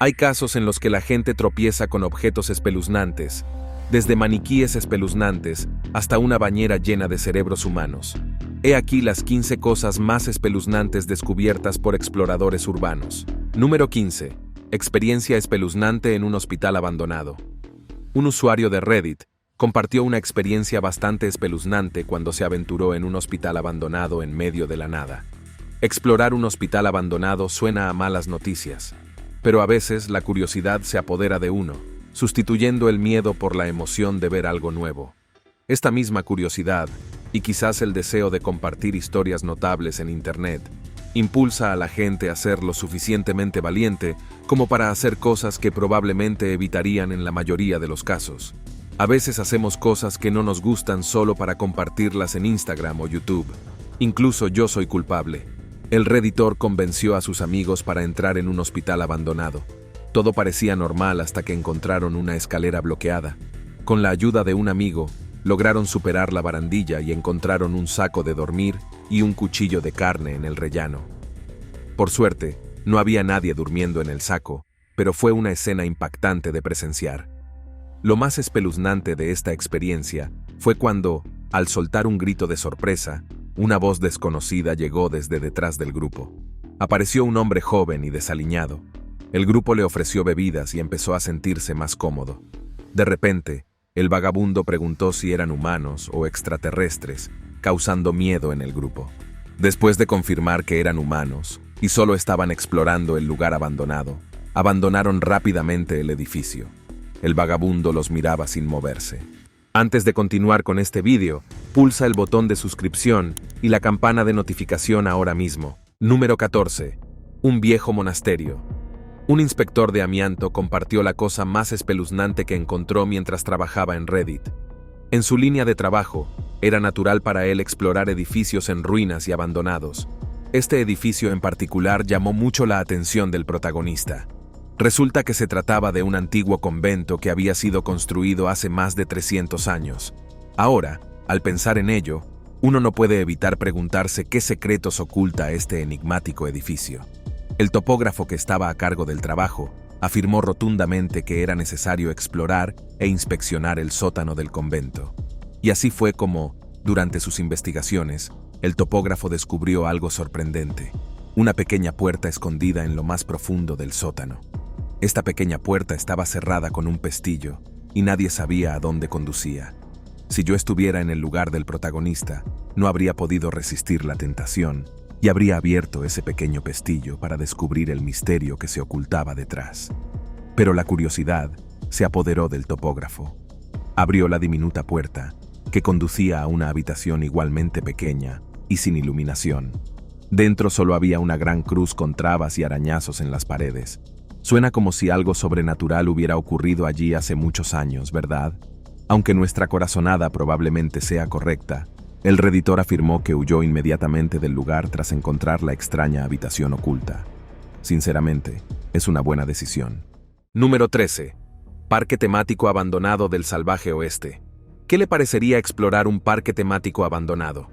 Hay casos en los que la gente tropieza con objetos espeluznantes, desde maniquíes espeluznantes hasta una bañera llena de cerebros humanos. He aquí las 15 cosas más espeluznantes descubiertas por exploradores urbanos. Número 15. Experiencia espeluznante en un hospital abandonado. Un usuario de Reddit compartió una experiencia bastante espeluznante cuando se aventuró en un hospital abandonado en medio de la nada. Explorar un hospital abandonado suena a malas noticias, pero a veces la curiosidad se apodera de uno, sustituyendo el miedo por la emoción de ver algo nuevo. Esta misma curiosidad, y quizás el deseo de compartir historias notables en Internet, impulsa a la gente a ser lo suficientemente valiente como para hacer cosas que probablemente evitarían en la mayoría de los casos. A veces hacemos cosas que no nos gustan solo para compartirlas en Instagram o YouTube. Incluso yo soy culpable. El redditor convenció a sus amigos para entrar en un hospital abandonado. Todo parecía normal hasta que encontraron una escalera bloqueada. Con la ayuda de un amigo, lograron superar la barandilla y encontraron un saco de dormir y un cuchillo de carne en el rellano. Por suerte, no había nadie durmiendo en el saco, pero fue una escena impactante de presenciar. Lo más espeluznante de esta experiencia fue cuando, al soltar un grito de sorpresa, una voz desconocida llegó desde detrás del grupo. Apareció un hombre joven y desaliñado. El grupo le ofreció bebidas y empezó a sentirse más cómodo. De repente, el vagabundo preguntó si eran humanos o extraterrestres, causando miedo en el grupo. Después de confirmar que eran humanos y solo estaban explorando el lugar abandonado, abandonaron rápidamente el edificio. El vagabundo los miraba sin moverse. Antes de continuar con este vídeo, pulsa el botón de suscripción y la campana de notificación ahora mismo. Número 14. Un viejo monasterio. Un inspector de amianto compartió la cosa más espeluznante que encontró mientras trabajaba en Reddit. En su línea de trabajo, era natural para él explorar edificios en ruinas y abandonados. Este edificio en particular llamó mucho la atención del protagonista. Resulta que se trataba de un antiguo convento que había sido construido hace más de 300 años. Ahora, al pensar en ello, uno no puede evitar preguntarse qué secretos oculta este enigmático edificio. El topógrafo que estaba a cargo del trabajo afirmó rotundamente que era necesario explorar e inspeccionar el sótano del convento. Y así fue como, durante sus investigaciones, el topógrafo descubrió algo sorprendente: una pequeña puerta escondida en lo más profundo del sótano. Esta pequeña puerta estaba cerrada con un pestillo y nadie sabía a dónde conducía. Si yo estuviera en el lugar del protagonista, no habría podido resistir la tentación y habría abierto ese pequeño pestillo para descubrir el misterio que se ocultaba detrás. Pero la curiosidad se apoderó del topógrafo. Abrió la diminuta puerta, que conducía a una habitación igualmente pequeña y sin iluminación. Dentro solo había una gran cruz con trabas y arañazos en las paredes. Suena como si algo sobrenatural hubiera ocurrido allí hace muchos años, ¿verdad? Aunque nuestra corazonada probablemente sea correcta, el redditor afirmó que huyó inmediatamente del lugar tras encontrar la extraña habitación oculta. Sinceramente, es una buena decisión. Número 13. Parque temático abandonado del salvaje oeste. ¿Qué le parecería explorar un parque temático abandonado?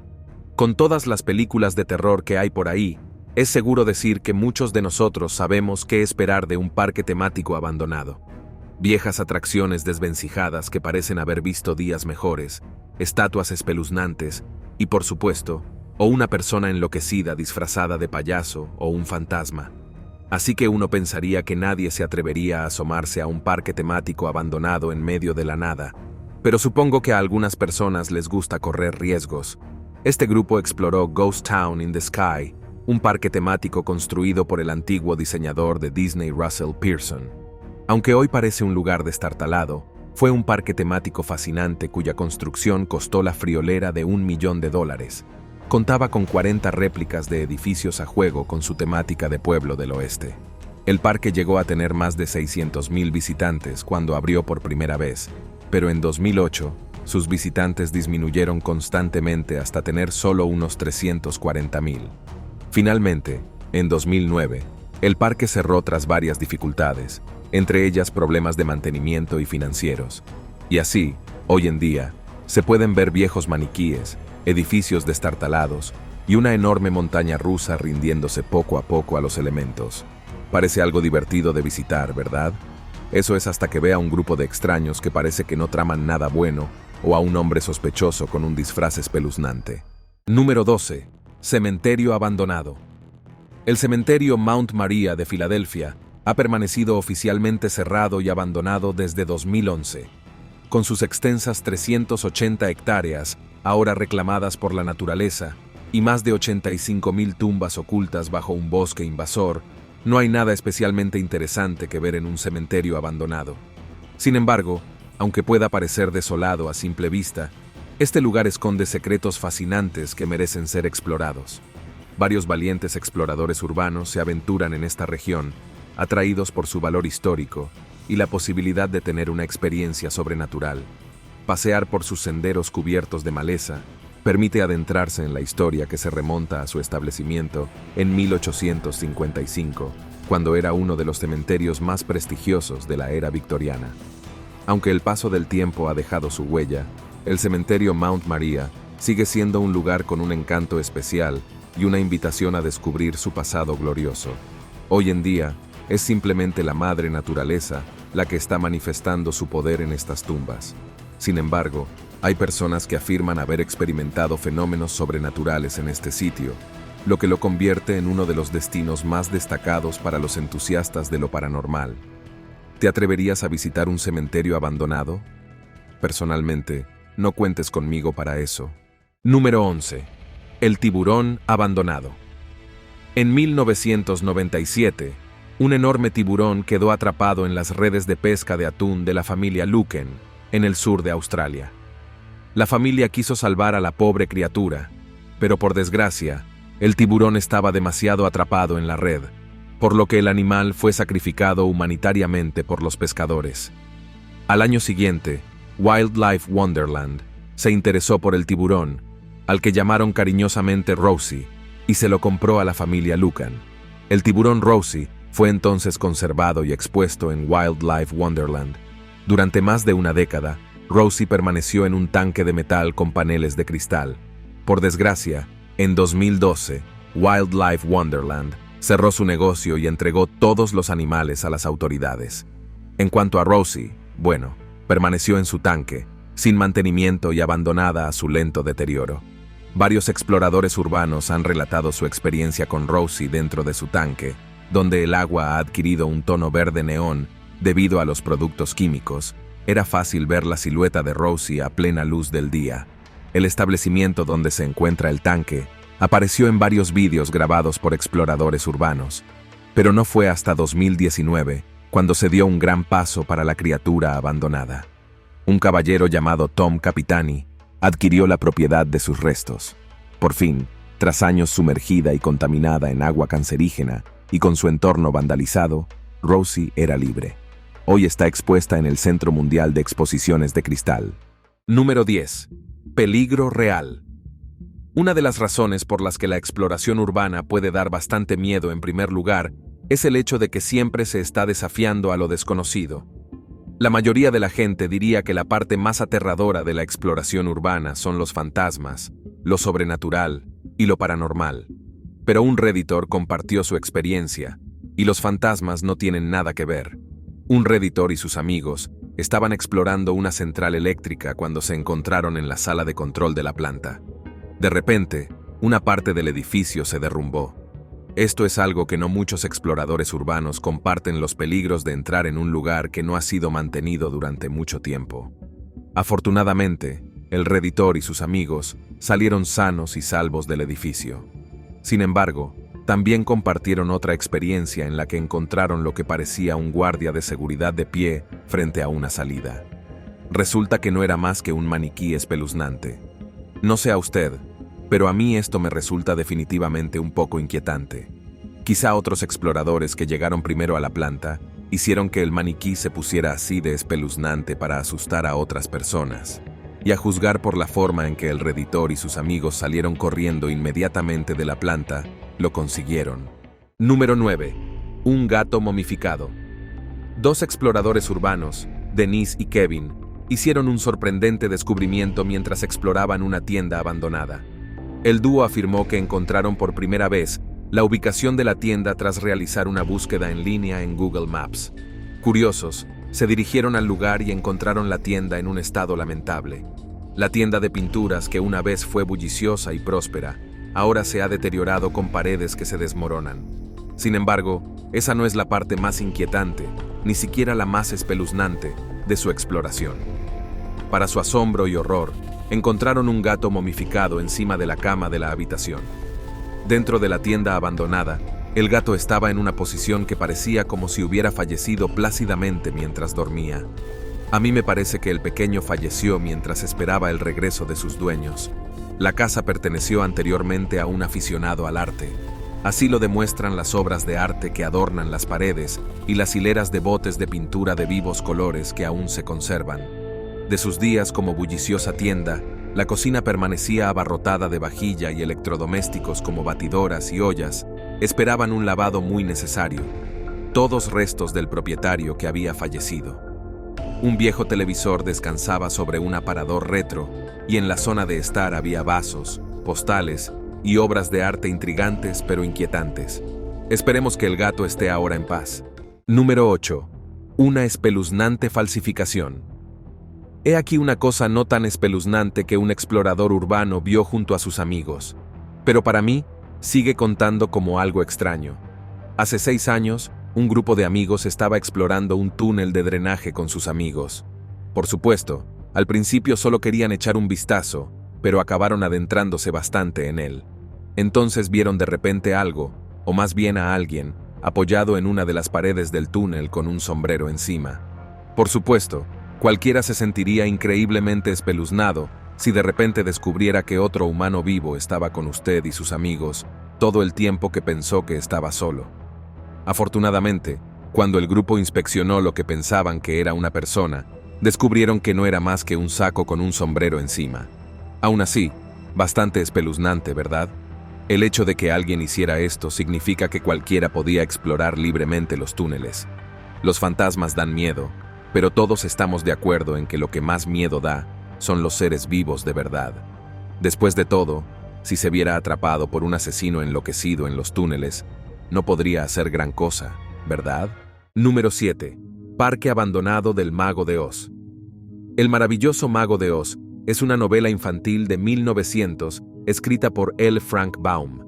Con todas las películas de terror que hay por ahí, es seguro decir que muchos de nosotros sabemos qué esperar de un parque temático abandonado. Viejas atracciones desvencijadas que parecen haber visto días mejores, estatuas espeluznantes y, por supuesto, o una persona enloquecida disfrazada de payaso o un fantasma. Así que uno pensaría que nadie se atrevería a asomarse a un parque temático abandonado en medio de la nada, pero supongo que a algunas personas les gusta correr riesgos. Este grupo exploró Ghost Town in the Sky, un parque temático construido por el antiguo diseñador de Disney Russell Pearson. Aunque hoy parece un lugar destartalado, fue un parque temático fascinante cuya construcción costó la friolera de $1 millón. Contaba con 40 réplicas de edificios a juego con su temática de pueblo del oeste. El parque llegó a tener más de 600,000 visitantes cuando abrió por primera vez, pero en 2008, sus visitantes disminuyeron constantemente hasta tener solo unos 340,000. Finalmente, en 2009, el parque cerró tras varias dificultades, entre ellas problemas de mantenimiento y financieros. Y así, hoy en día, se pueden ver viejos maniquíes, edificios destartalados y una enorme montaña rusa rindiéndose poco a poco a los elementos. Parece algo divertido de visitar, ¿verdad? Eso es hasta que ve a un grupo de extraños que parece que no traman nada bueno o a un hombre sospechoso con un disfraz espeluznante. Número 12. Cementerio abandonado. El cementerio Mount Maria de Filadelfia ha permanecido oficialmente cerrado y abandonado desde 2011, con sus extensas 380 hectáreas, ahora reclamadas por la naturaleza, y más de 85.000 tumbas ocultas bajo un bosque invasor. No hay nada especialmente interesante que ver en un cementerio abandonado. Sin embargo, aunque pueda parecer desolado a simple vista, este lugar esconde secretos fascinantes que merecen ser explorados. Varios valientes exploradores urbanos se aventuran en esta región, atraídos por su valor histórico y la posibilidad de tener una experiencia sobrenatural. Pasear por sus senderos cubiertos de maleza permite adentrarse en la historia que se remonta a su establecimiento en 1855, cuando era uno de los cementerios más prestigiosos de la era victoriana. Aunque el paso del tiempo ha dejado su huella, el cementerio Mount Maria sigue siendo un lugar con un encanto especial y una invitación a descubrir su pasado glorioso. Hoy en día, es simplemente la madre naturaleza la que está manifestando su poder en estas tumbas. Sin embargo, hay personas que afirman haber experimentado fenómenos sobrenaturales en este sitio, lo que lo convierte en uno de los destinos más destacados para los entusiastas de lo paranormal. ¿Te atreverías a visitar un cementerio abandonado? Personalmente, no cuentes conmigo para eso. Número 11. El tiburón abandonado. En 1997, un enorme tiburón quedó atrapado en las redes de pesca de atún de la familia Luken, en el sur de Australia. La familia quiso salvar a la pobre criatura, pero por desgracia, el tiburón estaba demasiado atrapado en la red, por lo que el animal fue sacrificado humanitariamente por los pescadores. Al año siguiente, Wildlife Wonderland se interesó por el tiburón, al que llamaron cariñosamente Rosie, y se lo compró a la familia Lucan. El tiburón Rosie fue entonces conservado y expuesto en Wildlife Wonderland. Durante más de una década, Rosie permaneció en un tanque de metal con paneles de cristal. Por desgracia, en 2012, Wildlife Wonderland cerró su negocio y entregó todos los animales a las autoridades. En cuanto a Rosie, bueno, permaneció en su tanque, sin mantenimiento y abandonada a su lento deterioro. Varios exploradores urbanos han relatado su experiencia con Rosie dentro de su tanque, donde el agua ha adquirido un tono verde neón debido a los productos químicos. Era fácil ver la silueta de Rosie a plena luz del día. El establecimiento donde se encuentra el tanque apareció en varios vídeos grabados por exploradores urbanos, pero no fue hasta 2019 cuando se dio un gran paso para la criatura abandonada. Un caballero llamado Tom Capitani adquirió la propiedad de sus restos. Por fin, tras años sumergida y contaminada en agua cancerígena y con su entorno vandalizado, Rosie era libre. Hoy está expuesta en el Centro Mundial de Exposiciones de Cristal. Número 10. Peligro real. Una de las razones por las que la exploración urbana puede dar bastante miedo en primer lugar es el hecho de que siempre se está desafiando a lo desconocido. La mayoría de la gente diría que la parte más aterradora de la exploración urbana son los fantasmas, lo sobrenatural y lo paranormal. Pero un Redditor compartió su experiencia, y los fantasmas no tienen nada que ver. Un Redditor y sus amigos estaban explorando una central eléctrica cuando se encontraron en la sala de control de la planta. De repente, una parte del edificio se derrumbó. Esto es algo que no muchos exploradores urbanos comparten, los peligros de entrar en un lugar que no ha sido mantenido durante mucho tiempo. Afortunadamente, el Redditor y sus amigos salieron sanos y salvos del edificio. Sin embargo, también compartieron otra experiencia en la que encontraron lo que parecía un guardia de seguridad de pie frente a una salida. Resulta que no era más que un maniquí espeluznante. No sé a usted, pero a mí esto me resulta definitivamente un poco inquietante. Quizá otros exploradores que llegaron primero a la planta hicieron que el maniquí se pusiera así de espeluznante para asustar a otras personas. Y a juzgar por la forma en que el Redditor y sus amigos salieron corriendo inmediatamente de la planta, lo consiguieron. Número 9. Un gato momificado. Dos exploradores urbanos, Denise y Kevin, hicieron un sorprendente descubrimiento mientras exploraban una tienda abandonada. El dúo afirmó que encontraron por primera vez la ubicación de la tienda tras realizar una búsqueda en línea en Google Maps. Curiosos, se dirigieron al lugar y encontraron la tienda en un estado lamentable. La tienda de pinturas, que una vez fue bulliciosa y próspera, ahora se ha deteriorado con paredes que se desmoronan. Sin embargo, esa no es la parte más inquietante, ni siquiera la más espeluznante, de su exploración. Para su asombro y horror, encontraron un gato momificado encima de la cama de la habitación. Dentro de la tienda abandonada, el gato estaba en una posición que parecía como si hubiera fallecido plácidamente mientras dormía. A mí me parece que el pequeño falleció mientras esperaba el regreso de sus dueños. La casa perteneció anteriormente a un aficionado al arte. Así lo demuestran las obras de arte que adornan las paredes y las hileras de botes de pintura de vivos colores que aún se conservan. De sus días como bulliciosa tienda, la cocina permanecía abarrotada de vajilla y electrodomésticos como batidoras y ollas esperaban un lavado muy necesario, todos restos del propietario que había fallecido. Un viejo televisor descansaba sobre un aparador retro y en la zona de estar había vasos, postales y obras de arte intrigantes pero inquietantes. Esperemos que el gato esté ahora en paz. Número 8. Una espeluznante falsificación. He aquí una cosa no tan espeluznante que un explorador urbano vio junto a sus amigos, pero para mí sigue contando como algo extraño. Hace 6 años, un grupo de amigos estaba explorando un túnel de drenaje con sus amigos. Por supuesto, al principio solo querían echar un vistazo, pero acabaron adentrándose bastante en él. Entonces vieron de repente algo, o más bien a alguien, apoyado en una de las paredes del túnel con un sombrero encima. Por supuesto, cualquiera se sentiría increíblemente espeluznado si de repente descubriera que otro humano vivo estaba con usted y sus amigos todo el tiempo que pensó que estaba solo. Afortunadamente, cuando el grupo inspeccionó lo que pensaban que era una persona, descubrieron que no era más que un saco con un sombrero encima. Aún así, bastante espeluznante, ¿verdad? El hecho de que alguien hiciera esto significa que cualquiera podía explorar libremente los túneles. Los fantasmas dan miedo, pero todos estamos de acuerdo en que lo que más miedo da son los seres vivos de verdad. Después de todo, si se viera atrapado por un asesino enloquecido en los túneles, no podría hacer gran cosa, ¿verdad? Número 7. Parque abandonado del Mago de Oz. El maravilloso Mago de Oz es una novela infantil de 1900 escrita por L. Frank Baum.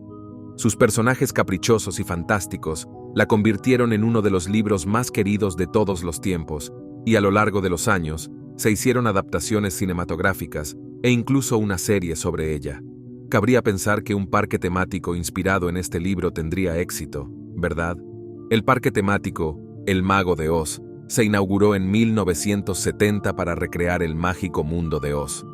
Sus personajes caprichosos y fantásticos la convirtieron en uno de los libros más queridos de todos los tiempos, y a lo largo de los años se hicieron adaptaciones cinematográficas e incluso una serie sobre ella. Cabría pensar que un parque temático inspirado en este libro tendría éxito, ¿verdad? El parque temático, El Mago de Oz, se inauguró en 1970 para recrear el mágico mundo de Oz.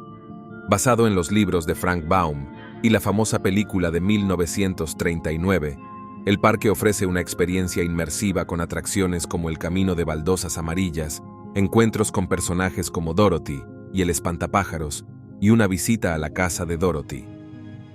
Basado en los libros de Frank Baum y la famosa película de 1939, el parque ofrece una experiencia inmersiva con atracciones como el camino de baldosas amarillas, encuentros con personajes como Dorothy y el espantapájaros, y una visita a la casa de Dorothy.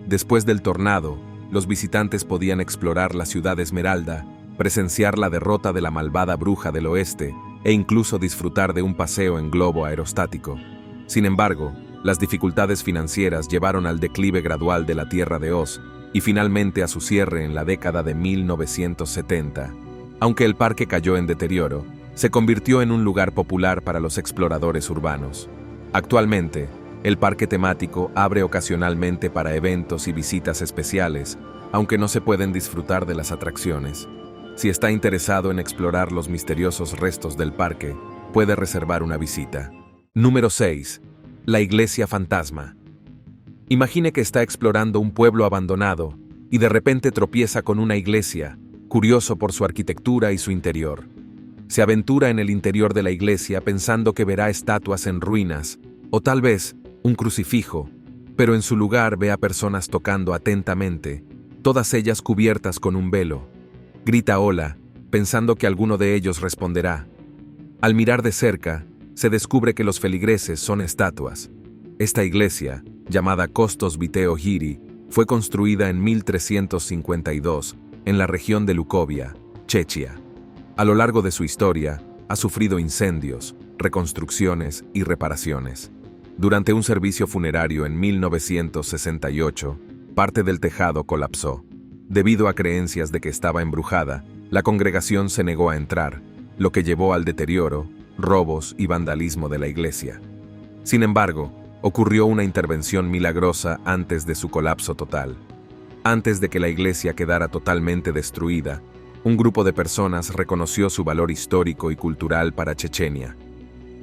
Después del tornado, los visitantes podían explorar la ciudad Esmeralda, presenciar la derrota de la malvada bruja del oeste e incluso disfrutar de un paseo en globo aerostático. Sin embargo, las dificultades financieras llevaron al declive gradual de la Tierra de Oz y finalmente a su cierre en la década de 1970. Aunque el parque cayó en deterioro, se convirtió en un lugar popular para los exploradores urbanos. Actualmente, el parque temático abre ocasionalmente para eventos y visitas especiales, aunque no se pueden disfrutar de las atracciones. Si está interesado en explorar los misteriosos restos del parque, puede reservar una visita. Número 6. La iglesia fantasma. Imagine que está explorando un pueblo abandonado y de repente tropieza con una iglesia, curioso por su arquitectura y su interior. Se aventura en el interior de la iglesia pensando que verá estatuas en ruinas, o tal vez un crucifijo, pero en su lugar ve a personas tocando atentamente, todas ellas cubiertas con un velo. Grita hola, pensando que alguno de ellos responderá. Al mirar de cerca, se descubre que los feligreses son estatuas. Esta iglesia, llamada Costos Viteo Giri, fue construida en 1352 en la región de Lukovia, Chechia. A lo largo de su historia, ha sufrido incendios, reconstrucciones y reparaciones. Durante un servicio funerario en 1968, parte del tejado colapsó. Debido a creencias de que estaba embrujada, la congregación se negó a entrar, lo que llevó al deterioro, robos y vandalismo de la iglesia. Sin embargo, ocurrió una intervención milagrosa antes de su colapso total. Antes de que la iglesia quedara totalmente destruida, un grupo de personas reconoció su valor histórico y cultural para Chechenia.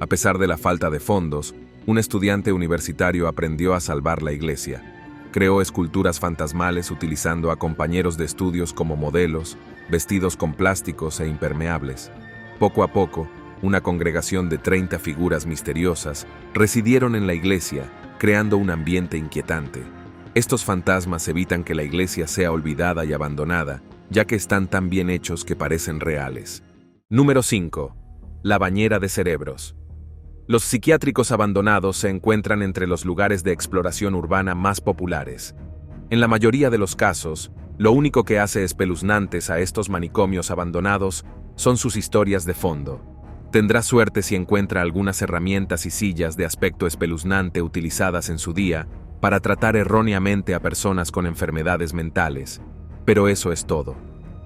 A pesar de la falta de fondos, un estudiante universitario aprendió a salvar la iglesia. Creó esculturas fantasmales utilizando a compañeros de estudios como modelos, vestidos con plásticos e impermeables. Poco a poco, una congregación de 30 figuras misteriosas residieron en la iglesia, creando un ambiente inquietante. Estos fantasmas evitan que la iglesia sea olvidada y abandonada, ya que están tan bien hechos que parecen reales. Número 5. La bañera de cerebros. Los psiquiátricos abandonados se encuentran entre los lugares de exploración urbana más populares. En la mayoría de los casos, lo único que hace espeluznantes a estos manicomios abandonados son sus historias de fondo. Tendrá suerte si encuentra algunas herramientas y sillas de aspecto espeluznante utilizadas en su día para tratar erróneamente a personas con enfermedades mentales, pero eso es todo.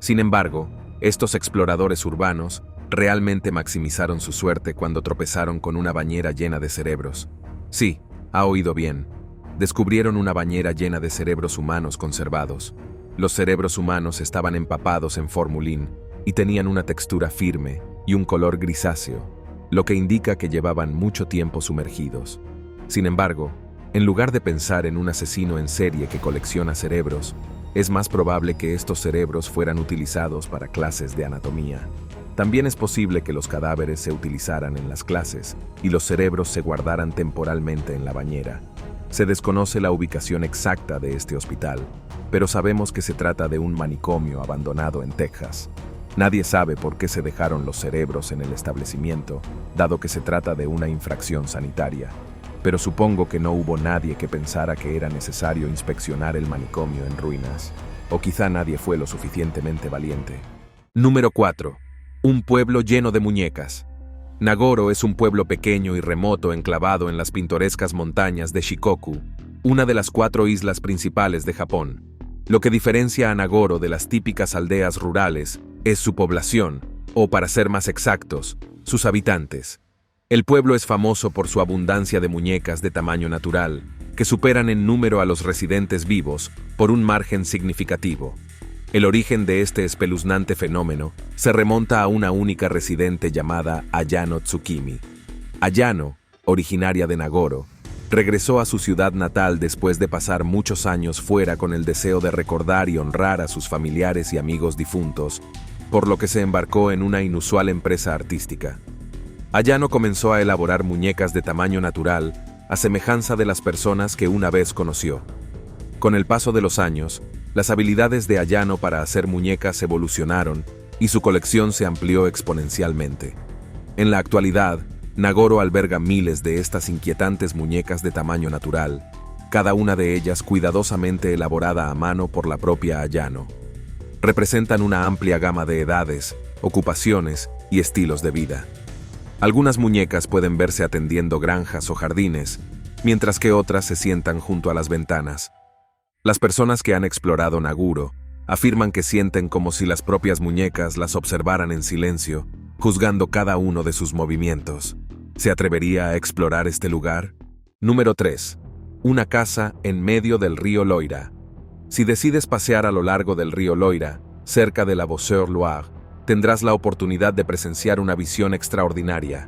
Sin embargo, estos exploradores urbanos realmente maximizaron su suerte cuando tropezaron con una bañera llena de cerebros. Sí, ha oído bien. Descubrieron una bañera llena de cerebros humanos conservados. Los cerebros humanos estaban empapados en formulín y tenían una textura firme y un color grisáceo, lo que indica que llevaban mucho tiempo sumergidos. Sin embargo, en lugar de pensar en un asesino en serie que colecciona cerebros, es más probable que estos cerebros fueran utilizados para clases de anatomía. También es posible que los cadáveres se utilizaran en las clases y los cerebros se guardaran temporalmente en la bañera. Se desconoce la ubicación exacta de este hospital, pero sabemos que se trata de un manicomio abandonado en Texas. Nadie sabe por qué se dejaron los cerebros en el establecimiento, dado que se trata de una infracción sanitaria. Pero supongo que no hubo nadie que pensara que era necesario inspeccionar el manicomio en ruinas. O quizá nadie fue lo suficientemente valiente. Número 4. Un pueblo lleno de muñecas. Nagoro es un pueblo pequeño y remoto enclavado en las pintorescas montañas de Shikoku, una de las 4 islas principales de Japón. Lo que diferencia a Nagoro de las típicas aldeas rurales es su población, o para ser más exactos, sus habitantes. El pueblo es famoso por su abundancia de muñecas de tamaño natural, que superan en número a los residentes vivos por un margen significativo. El origen de este espeluznante fenómeno se remonta a una única residente llamada Ayano Tsukimi. Ayano, originaria de Nagoro, regresó a su ciudad natal después de pasar muchos años fuera con el deseo de recordar y honrar a sus familiares y amigos difuntos, por lo que se embarcó en una inusual empresa artística. Ayano comenzó a elaborar muñecas de tamaño natural, a semejanza de las personas que una vez conoció. Con el paso de los años, las habilidades de Ayano para hacer muñecas evolucionaron y su colección se amplió exponencialmente. En la actualidad, Nagoro alberga miles de estas inquietantes muñecas de tamaño natural, cada una de ellas cuidadosamente elaborada a mano por la propia Ayano. Representan una amplia gama de edades, ocupaciones y estilos de vida. Algunas muñecas pueden verse atendiendo granjas o jardines, mientras que otras se sientan junto a las ventanas. Las personas que han explorado Nagoro afirman que sienten como si las propias muñecas las observaran en silencio, juzgando cada uno de sus movimientos. ¿Se atrevería a explorar este lugar? Número 3. Una casa en medio del río Loira. Si decides pasear a lo largo del río Loira, cerca de la Beausejour-Loire, tendrás la oportunidad de presenciar una visión extraordinaria.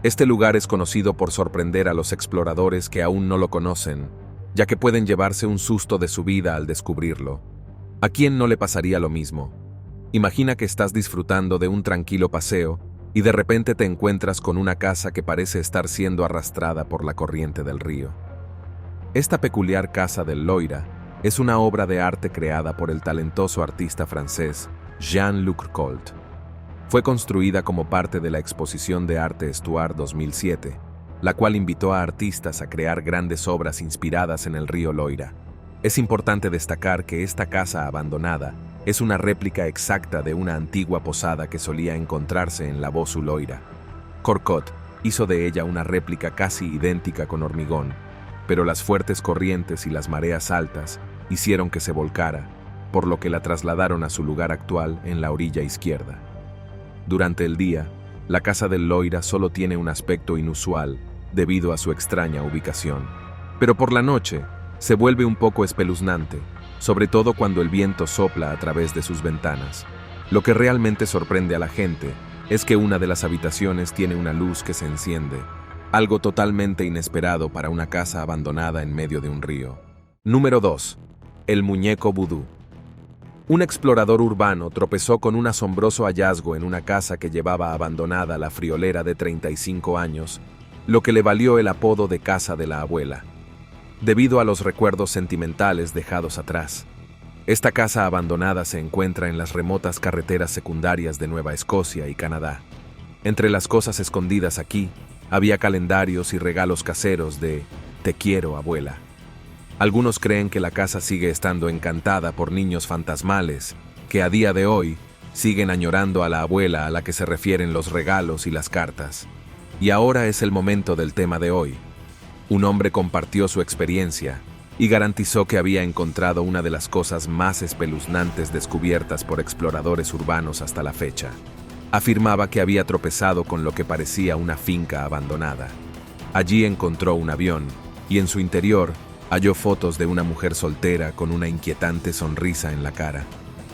Este lugar es conocido por sorprender a los exploradores que aún no lo conocen, ya que pueden llevarse un susto de su vida al descubrirlo. ¿A quién no le pasaría lo mismo? Imagina que estás disfrutando de un tranquilo paseo y de repente te encuentras con una casa que parece estar siendo arrastrada por la corriente del río. Esta peculiar casa del Loira es una obra de arte creada por el talentoso artista francés Jean-Luc Colt. Fue construida como parte de la exposición de arte Estuard 2007, la cual invitó a artistas a crear grandes obras inspiradas en el río Loira. Es importante destacar que esta casa abandonada es una réplica exacta de una antigua posada que solía encontrarse en la Beausejour Loira. Corcot hizo de ella una réplica casi idéntica con hormigón, pero las fuertes corrientes y las mareas altas hicieron que se volcara, por lo que la trasladaron a su lugar actual en la orilla izquierda. Durante el día, la casa del Loira solo tiene un aspecto inusual debido a su extraña ubicación. Pero por la noche, se vuelve un poco espeluznante, sobre todo cuando el viento sopla a través de sus ventanas. Lo que realmente sorprende a la gente es que una de las habitaciones tiene una luz que se enciende, algo totalmente inesperado para una casa abandonada en medio de un río. Número 2. El muñeco vudú. Un explorador urbano tropezó con un asombroso hallazgo en una casa que llevaba abandonada la friolera de 35 años, lo que le valió el apodo de Casa de la Abuela, debido a los recuerdos sentimentales dejados atrás. Esta casa abandonada se encuentra en las remotas carreteras secundarias de Nueva Escocia y Canadá. Entre las cosas escondidas aquí, había calendarios y regalos caseros de "Te quiero, abuela". Algunos creen que la casa sigue estando encantada por niños fantasmales, que a día de hoy siguen añorando a la abuela a la que se refieren los regalos y las cartas. Y ahora es el momento del tema de hoy. Un hombre compartió su experiencia y garantizó que había encontrado una de las cosas más espeluznantes descubiertas por exploradores urbanos hasta la fecha. Afirmaba que había tropezado con lo que parecía una finca abandonada. Allí encontró un avión y en su interior halló fotos de una mujer soltera con una inquietante sonrisa en la cara.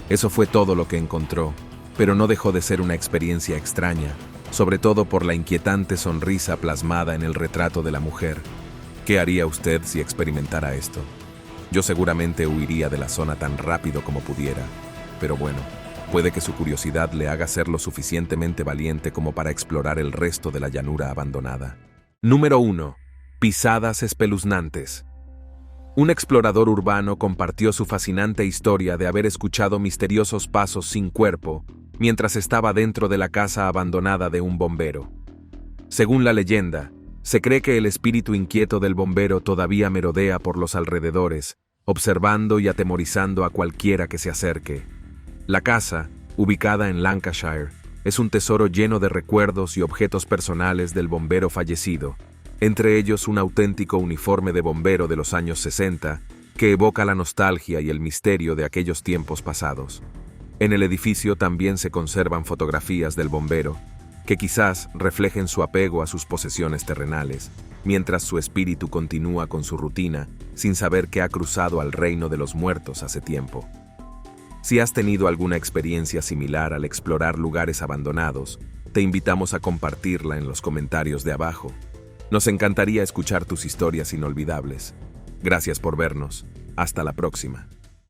Eso fue todo lo que encontró, pero no dejó de ser una experiencia extraña, sobre todo por la inquietante sonrisa plasmada en el retrato de la mujer. ¿Qué haría usted si experimentara esto? Yo seguramente huiría de la zona tan rápido como pudiera, pero bueno, puede que su curiosidad le haga ser lo suficientemente valiente como para explorar el resto de la llanura abandonada. Número 1. Pisadas espeluznantes. Un explorador urbano compartió su fascinante historia de haber escuchado misteriosos pasos sin cuerpo mientras estaba dentro de la casa abandonada de un bombero. Según la leyenda, se cree que el espíritu inquieto del bombero todavía merodea por los alrededores, observando y atemorizando a cualquiera que se acerque. La casa, ubicada en Lancashire, es un tesoro lleno de recuerdos y objetos personales del bombero fallecido, entre ellos un auténtico uniforme de bombero de los años 60 que evoca la nostalgia y el misterio de aquellos tiempos pasados. En el edificio también se conservan fotografías del bombero, que quizás reflejen su apego a sus posesiones terrenales, mientras su espíritu continúa con su rutina sin saber que ha cruzado al reino de los muertos hace tiempo. Si has tenido alguna experiencia similar al explorar lugares abandonados, te invitamos a compartirla en los comentarios de abajo. Nos encantaría escuchar tus historias inolvidables. Gracias por vernos. Hasta la próxima.